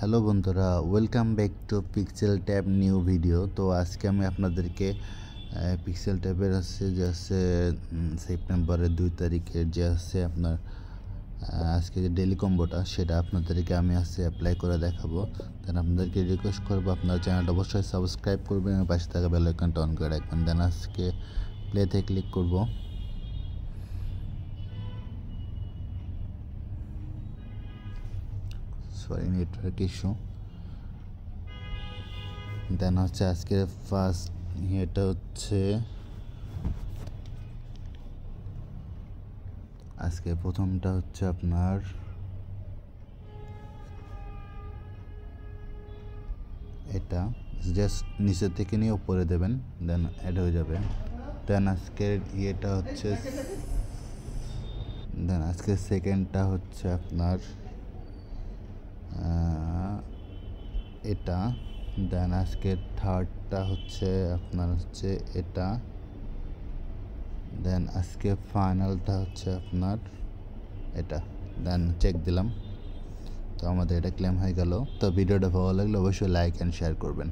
Hello বন্ধুরা, welcome back to pixel tab new video. তো আজকে আমি আপনাদেরকে পিক্সেল ট্যাবের সেপ্টেম্বরের 2 তারিখের আপনার আজকে যে ডেলি কম্বোটা সেটা আপনাদেরকে আমি অ্যাপ্লাই করে দেখাবো। দেন আপনাদেরকে রিকোয়েস্ট করবো আপনার চ্যানেলটা অবশ্যই সাবস্ক্রাইব করবেন এবং পাশে থাকা বেল আইকনটা অন করে রাখবেন। দেন আজকে প্লেতে ক্লিক করবো। Sorry, network issue. দেন আজকে ফার্স্ট এটা আজকে প্রথমটা আপনার এটা জাস্ট নিচে থেকে নিয়ে উপরে দেবেন, দেন অ্যাড হয়ে যাবে। দেন আজকের আজকের সেকেন্ডটা আপনার এটা। দেন আজকের থার্ডটা আপনার এটা। দেন আজকে ফাইনালটা আপনার এটা। দেন চেক দিলাম, তো আমাদের এটা ক্লেম হয়ে গেল। তো ভিডিওটা ভালো লাগলে অবশ্যই লাইক অ্যান্ড শেয়ার করবেন।